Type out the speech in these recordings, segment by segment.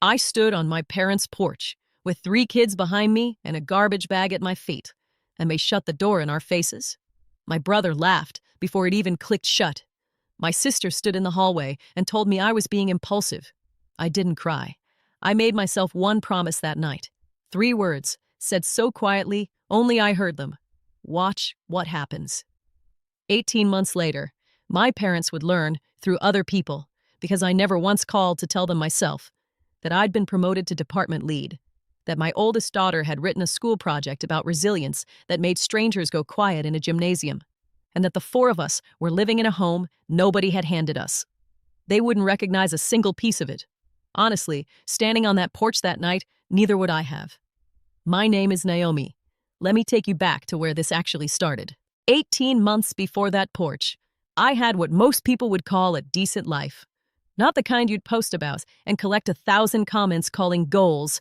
I stood on my parents' porch with 3 kids behind me and a garbage bag at my feet, and they shut the door in our faces. My brother laughed before it even clicked shut. My sister stood in the hallway and told me I was being impulsive. I didn't cry. I made myself one promise that night. 3 words, said so quietly, only I heard them. Watch what happens. 18 months later, my parents would learn through other people, because I never once called to tell them myself, that I'd been promoted to department lead, that my oldest daughter had written a school project about resilience that made strangers go quiet in a gymnasium, and that the 4 of us were living in a home nobody had handed us. They wouldn't recognize a single piece of it. Honestly, standing on that porch that night, neither would I have. My name is Naomi. Let me take you back to where this actually started. 18 months before that porch, I had what most people would call a decent life. Not the kind you'd post about and collect 1,000 comments calling goals.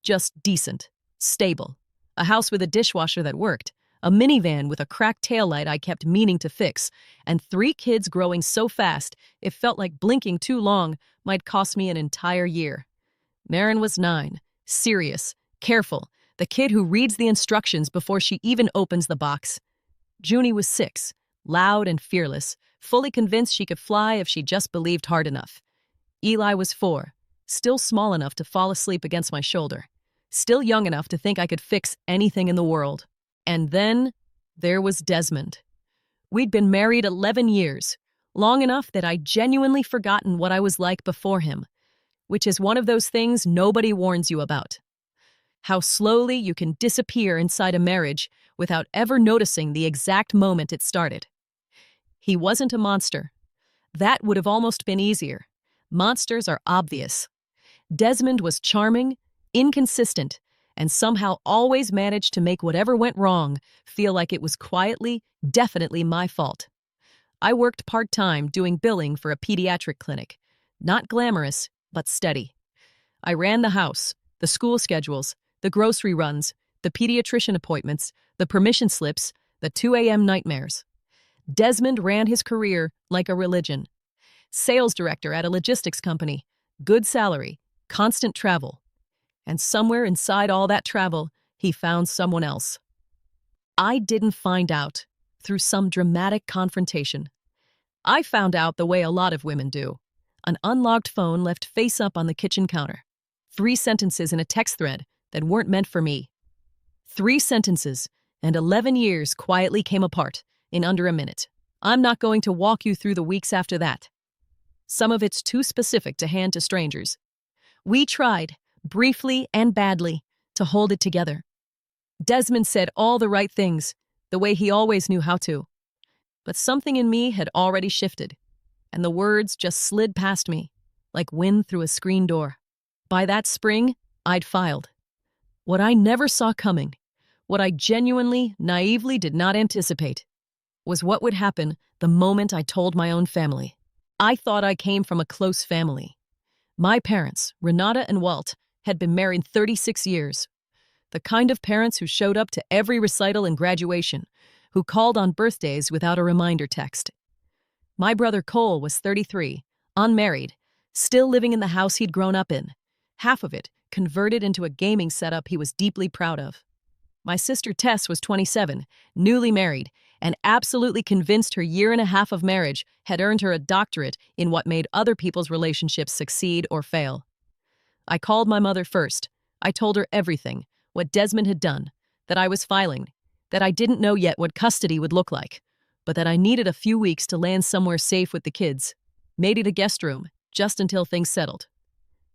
Just decent, stable. A house with a dishwasher that worked, a minivan with a cracked taillight I kept meaning to fix, and 3 kids growing so fast it felt like blinking too long might cost me an entire year. Marin was 9, serious, careful, the kid who reads the instructions before she even opens the box. Junie was 6, loud and fearless, fully convinced she could fly if she just believed hard enough. Eli was 4, still small enough to fall asleep against my shoulder, still young enough to think I could fix anything in the world. And then there was Desmond. We'd been married 11 years, long enough that I'd genuinely forgotten what I was like before him, which is one of those things nobody warns you about. How slowly you can disappear inside a marriage without ever noticing the exact moment it started. He wasn't a monster. That would have almost been easier. Monsters are obvious. Desmond was charming, inconsistent, and somehow always managed to make whatever went wrong feel like it was quietly, definitely my fault. I worked part-time doing billing for a pediatric clinic. Not glamorous, but steady. I ran the house, the school schedules, the grocery runs, the pediatrician appointments, the permission slips, the 2 a.m. nightmares. Desmond ran his career like a religion. Sales director at a logistics company, good salary, constant travel. And somewhere inside all that travel, he found someone else. I didn't find out through some dramatic confrontation. I found out the way a lot of women do. An unlocked phone left face up on the kitchen counter. 3 sentences in a text thread that weren't meant for me. 3 sentences, and 11 years quietly came apart in under a minute. I'm not going to walk you through the weeks after that. Some of it's too specific to hand to strangers. We tried, briefly and badly, to hold it together. Desmond said all the right things, the way he always knew how to. But something in me had already shifted, and the words just slid past me, like wind through a screen door. By that spring, I'd filed. What I never saw coming, what I genuinely, naively did not anticipate, was what would happen the moment I told my own family. I thought I came from a close family. My parents, Renata and Walt, had been married 36 years. The kind of parents who showed up to every recital and graduation, who called on birthdays without a reminder text. My brother Cole was 33, unmarried, still living in the house he'd grown up in, half of it converted into a gaming setup he was deeply proud of. My sister Tess was 27, newly married, and absolutely convinced her 1.5 years of marriage had earned her a doctorate in what made other people's relationships succeed or fail. I called my mother first. I told her everything, what Desmond had done, that I was filing, that I didn't know yet what custody would look like, but that I needed a few weeks to land somewhere safe with the kids. Made it a guest room, just until things settled.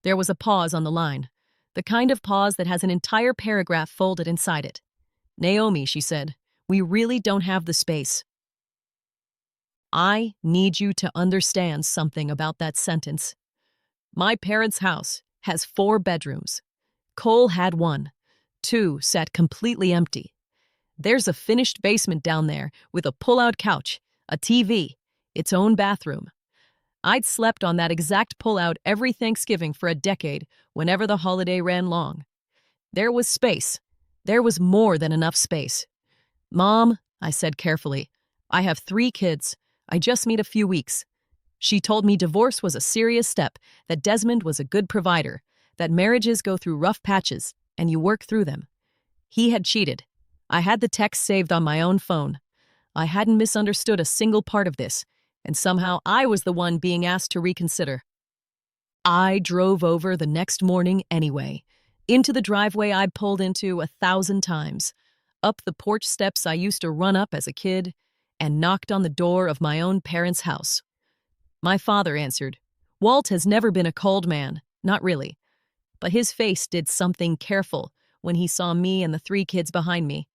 There was a pause on the line, the kind of pause that has an entire paragraph folded inside it. Naomi, she said, we really don't have the space. I need you to understand something about that sentence. My parents' house has 4 bedrooms. Cole had 1. 2 sat completely empty. There's a finished basement down there with a pull-out couch, a TV, its own bathroom. I'd slept on that exact pull-out every Thanksgiving for a decade, whenever the holiday ran long. There was space. There was more than enough space. Mom, I said carefully, I have 3 kids. I just need a few weeks. She told me divorce was a serious step, that Desmond was a good provider, that marriages go through rough patches and you work through them. He had cheated. I had the text saved on my own phone. I hadn't misunderstood a single part of this, and somehow I was the one being asked to reconsider. I drove over the next morning anyway, into the driveway I'd pulled into 1,000 times, up the porch steps I used to run up as a kid, and knocked on the door of my own parents' house. My father answered. Walt has never been a cold man, not really. But his face did something careful when he saw me and the 3 kids behind me,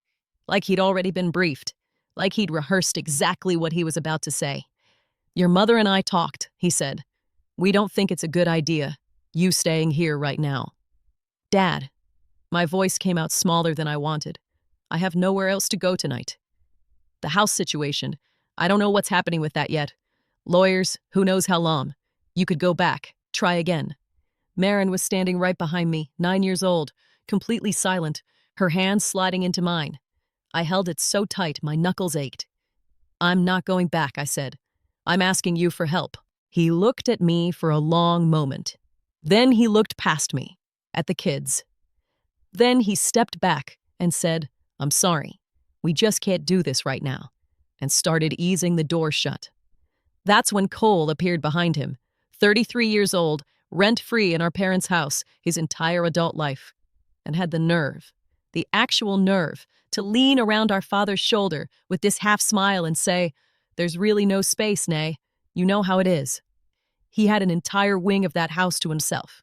like he'd already been briefed, like he'd rehearsed exactly what he was about to say. Your mother and I talked, he said. We don't think it's a good idea, you staying here right now. Dad, my voice came out smaller than I wanted. I have nowhere else to go tonight. The house situation, I don't know what's happening with that yet. Lawyers, who knows how long. You could go back, try again. Marin was standing right behind me, 9 years old, completely silent, her hand sliding into mine. I held it so tight my knuckles ached. I'm not going back, I said. I'm asking you for help. He looked at me for a long moment. Then he looked past me, at the kids. Then he stepped back and said, I'm sorry. We just can't do this right now, and started easing the door shut. That's when Cole appeared behind him, 33 years old, rent-free in our parents' house his entire adult life, and had the nerve, the actual nerve, to lean around our father's shoulder with this half-smile and say, There's really no space, Nay. You know how it is. He had an entire wing of that house to himself.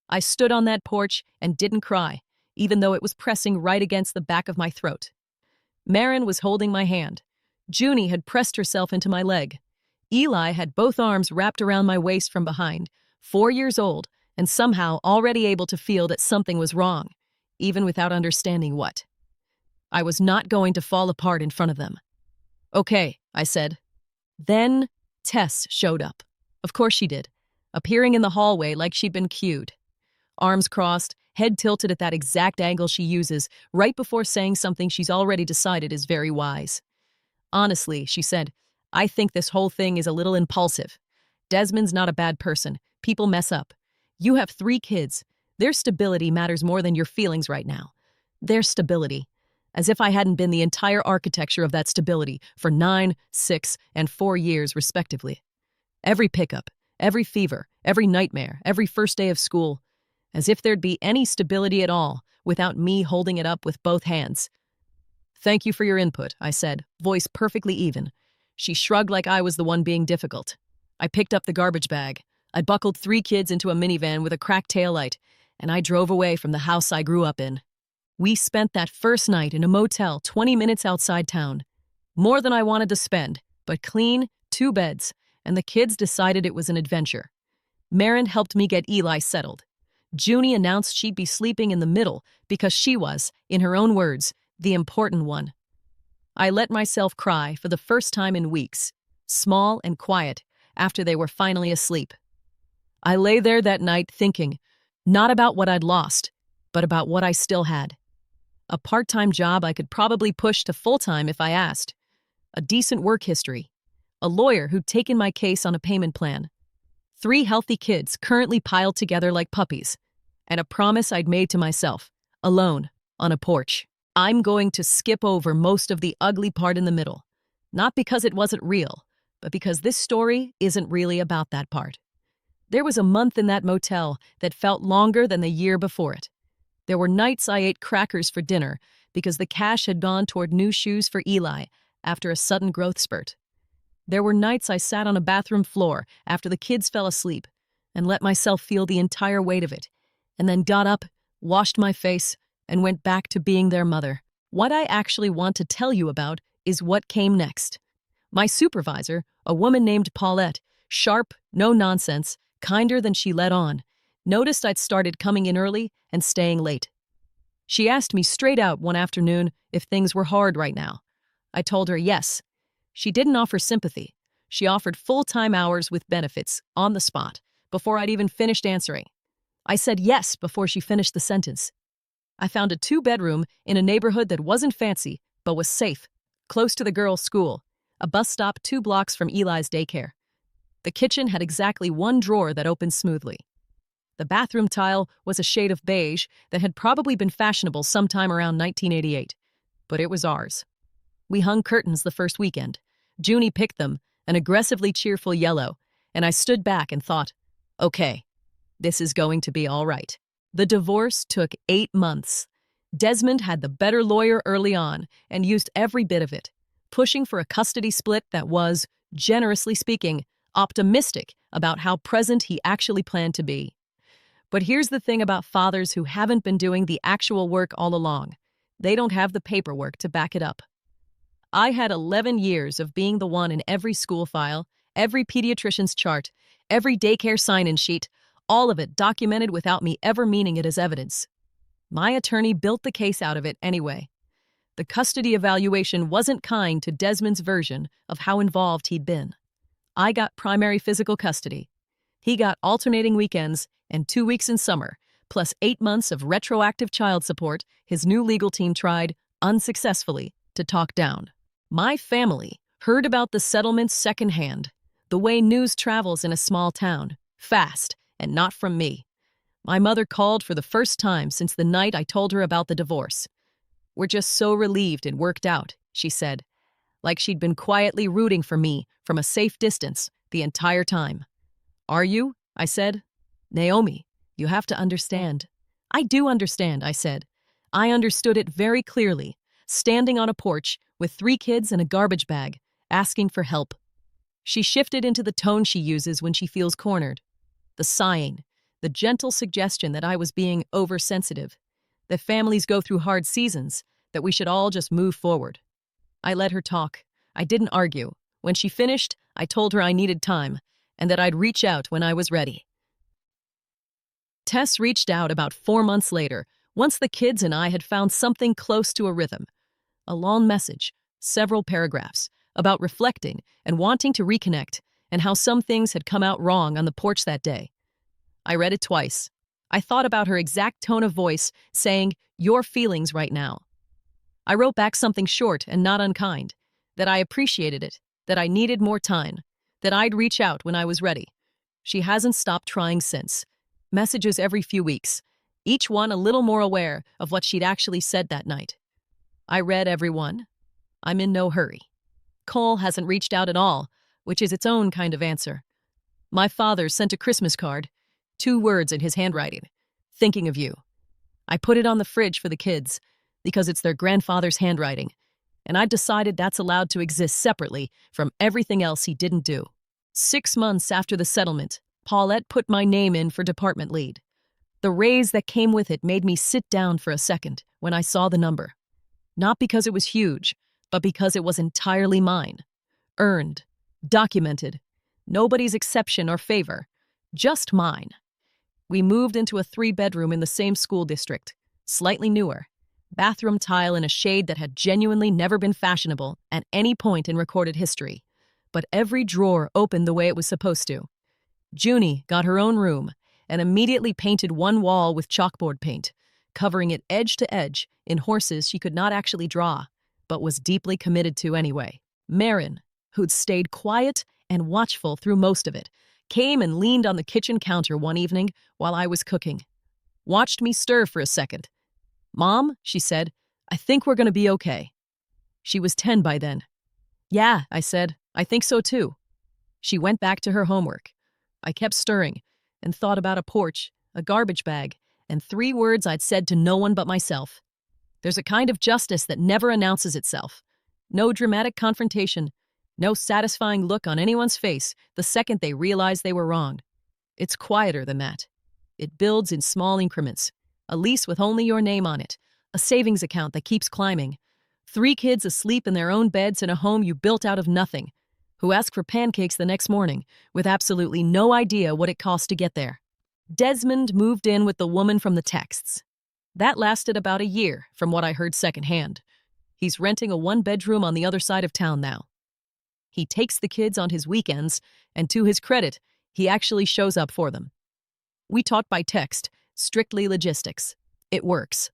I stood on that porch and didn't cry, even though it was pressing right against the back of my throat. Marin was holding my hand. Junie had pressed herself into my leg. Eli had both arms wrapped around my waist from behind, 4 years old, and somehow already able to feel that something was wrong, even without understanding what. I was not going to fall apart in front of them. Okay, I said. Then Tess showed up. Of course she did, appearing in the hallway like she'd been cued. Arms crossed, head tilted at that exact angle she uses right before saying something she's already decided is very wise. Honestly, she said, I think this whole thing is a little impulsive. Desmond's not a bad person. People mess up. You have 3 kids. Their stability matters more than your feelings right now. Their stability. As if I hadn't been the entire architecture of that stability for 9, 6, and 4 years, respectively. Every pickup, every fever, every nightmare, every first day of school. As if there'd be any stability at all without me holding it up with both hands. Thank you for your input, I said, voice perfectly even. She shrugged like I was the one being difficult. I picked up the garbage bag. I buckled 3 kids into a minivan with a cracked taillight, and I drove away from the house I grew up in. We spent that first night in a motel 20 minutes outside town. More than I wanted to spend, but clean, 2 beds, and the kids decided it was an adventure. Marin helped me get Eli settled. Junie announced she'd be sleeping in the middle because she was, in her own words, the important one. I let myself cry for the first time in weeks, small and quiet, after they were finally asleep. I lay there that night thinking, not about what I'd lost, but about what I still had. A part-time job I could probably push to full-time if I asked. A decent work history. A lawyer who'd taken my case on a payment plan. 3 healthy kids currently piled together like puppies. And a promise I'd made to myself, alone, on a porch. I'm going to skip over most of the ugly part in the middle. Not because it wasn't real, but because this story isn't really about that part. There was a month in that motel that felt longer than the year before it. There were nights I ate crackers for dinner because the cash had gone toward new shoes for Eli after a sudden growth spurt. There were nights I sat on a bathroom floor after the kids fell asleep and let myself feel the entire weight of it, and then got up, washed my face, and went back to being their mother. What I actually want to tell you about is what came next. My supervisor, a woman named Paulette, sharp, no nonsense, kinder than she let on, noticed I'd started coming in early and staying late. She asked me straight out one afternoon if things were hard right now. I told her yes. She didn't offer sympathy. She offered full-time hours with benefits, on the spot, before I'd even finished answering. I said yes before she finished the sentence. I found a 2-bedroom in a neighborhood that wasn't fancy, but was safe, close to the girls' school, a bus stop 2 blocks from Eli's daycare. The kitchen had exactly 1 drawer that opened smoothly. The bathroom tile was a shade of beige that had probably been fashionable sometime around 1988, but it was ours. We hung curtains the first weekend. Junie picked them, an aggressively cheerful yellow, and I stood back and thought, okay, this is going to be all right. The divorce took 8 months. Desmond had the better lawyer early on and used every bit of it, pushing for a custody split that was, generously speaking, optimistic about how present he actually planned to be. But here's the thing about fathers who haven't been doing the actual work all along. They don't have the paperwork to back it up. I had 11 years of being the one in every school file, every pediatrician's chart, every daycare sign-in sheet, all of it documented without me ever meaning it as evidence. My attorney built the case out of it anyway. The custody evaluation wasn't kind to Desmond's version of how involved he'd been. I got primary physical custody. He got alternating weekends and 2 weeks in summer, plus 8 months of retroactive child support his new legal team tried, unsuccessfully, to talk down. My family heard about the settlements secondhand, the way news travels in a small town, fast, and not from me. My mother called for the first time since the night I told her about the divorce. "We're just so relieved it worked out," she said, like she'd been quietly rooting for me from a safe distance the entire time. "Are you?" I said. "Naomi, you have to understand." "I do understand," I said. I understood it very clearly, standing on a porch with 3 kids and a garbage bag, asking for help. She shifted into the tone she uses when she feels cornered. The sighing, the gentle suggestion that I was being oversensitive, that families go through hard seasons, that we should all just move forward. I let her talk. I didn't argue. When she finished, I told her I needed time, and that I'd reach out when I was ready. Tess reached out about 4 months later, once the kids and I had found something close to a rhythm. A long message, several paragraphs, about reflecting and wanting to reconnect, and how some things had come out wrong on the porch that day. I read it twice. I thought about her exact tone of voice, saying, "Your feelings right now." I wrote back something short and not unkind, that I appreciated it, that I needed more time, that I'd reach out when I was ready. She hasn't stopped trying since. Messages every few weeks, each one a little more aware of what she'd actually said that night. I read every one. I'm in no hurry. Cole hasn't reached out at all, which is its own kind of answer. My father sent a Christmas card, 2 words in his handwriting, "Thinking of you." I put it on the fridge for the kids, because it's their grandfather's handwriting, and I decided that's allowed to exist separately from everything else he didn't do. 6 months after the settlement, Paulette put my name in for department lead. The raise that came with it made me sit down for a second when I saw the number. Not because it was huge, but because it was entirely mine. Earned, documented, nobody's exception or favor, just mine. We moved into a 3-bedroom in the same school district, slightly newer, bathroom tile in a shade that had genuinely never been fashionable at any point in recorded history. But every drawer opened the way it was supposed to. Junie got her own room and immediately painted one wall with chalkboard paint, covering it edge to edge in horses she could not actually draw, but was deeply committed to anyway. Marin, who'd stayed quiet and watchful through most of it, came and leaned on the kitchen counter one evening while I was cooking. Watched me stir for a second. "Mom," she said, "I think we're going to be okay." She was 10 by then. "Yeah," I said, "I think so too." She went back to her homework. I kept stirring and thought about a porch, a garbage bag, and 3 words I'd said to no one but myself. There's a kind of justice that never announces itself. No dramatic confrontation, no satisfying look on anyone's face the second they realize they were wronged. It's quieter than that. It builds in small increments. A lease with only your name on it, a savings account that keeps climbing, 3 kids asleep in their own beds in a home you built out of nothing, who ask for pancakes the next morning with absolutely no idea what it cost to get there. Desmond moved in with the woman from the texts. That lasted about a year, from what I heard secondhand. He's renting a 1-bedroom on the other side of town now. He takes the kids on his weekends, and to his credit, he actually shows up for them. We talk by text, strictly logistics. It works.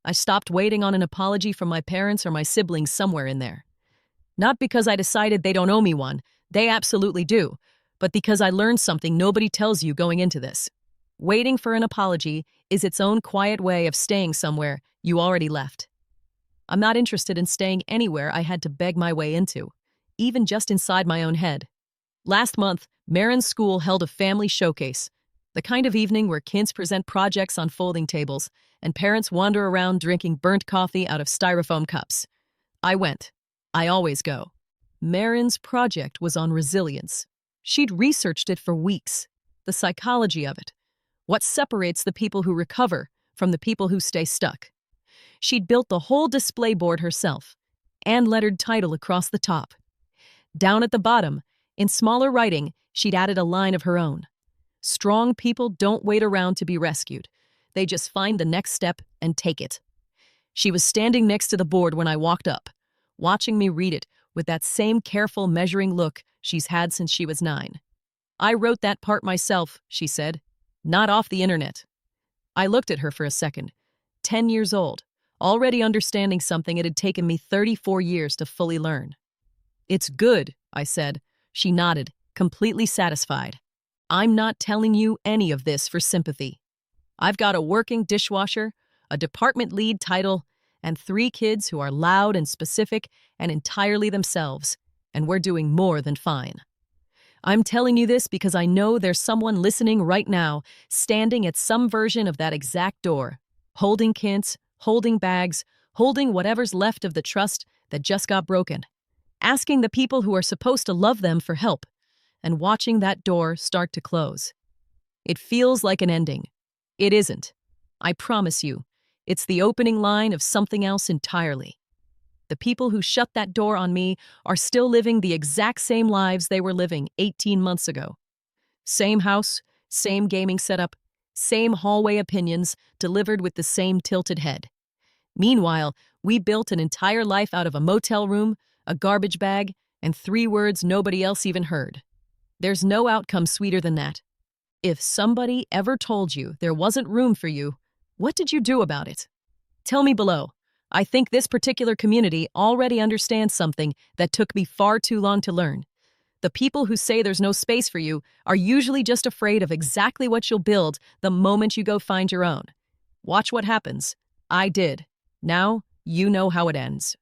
I stopped waiting on an apology from my parents or my siblings somewhere in there. Not because I decided they don't owe me one, they absolutely do, but because I learned something nobody tells you going into this. Waiting for an apology is its own quiet way of staying somewhere you already left. I'm not interested in staying anywhere I had to beg my way into, even just inside my own head. Last month, Marin's school held a family showcase, the kind of evening where kids present projects on folding tables and parents wander around drinking burnt coffee out of styrofoam cups. I went. I always go. Marin's project was on resilience. She'd researched it for weeks, the psychology of it, what separates the people who recover from the people who stay stuck. She'd built the whole display board herself, and lettered title across the top. Down at the bottom, in smaller writing, she'd added a line of her own. Strong people don't wait around to be rescued. They just find the next step and take it. She was standing next to the board when I walked up, watching me read it with that same careful, measuring look she's had since she was 9. "I wrote that part myself," she said. "Not off the internet." I looked at her for a second. 10 years old, already understanding something it had taken me 34 years to fully learn. "It's good," I said. She nodded, completely satisfied. "I'm not telling you any of this for sympathy. I've got a working dishwasher, a department lead title, and 3 kids who are loud and specific and entirely themselves, and we're doing more than fine. I'm telling you this because I know there's someone listening right now, standing at some version of that exact door, holding kids, holding bags, holding whatever's left of the trust that just got broken, asking the people who are supposed to love them for help, and watching that door start to close. It feels like an ending. It isn't. I promise you, it's the opening line of something else entirely. The people who shut that door on me are still living the exact same lives they were living 18 months ago. Same house, same gaming setup, same hallway opinions delivered with the same tilted head. Meanwhile, we built an entire life out of a motel room, a garbage bag, and 3 words nobody else even heard. There's no outcome sweeter than that. If somebody ever told you there wasn't room for you, what did you do about it? Tell me below. I think this particular community already understands something that took me far too long to learn. The people who say there's no space for you are usually just afraid of exactly what you'll build the moment you go find your own. Watch what happens. I did. Now, you know how it ends.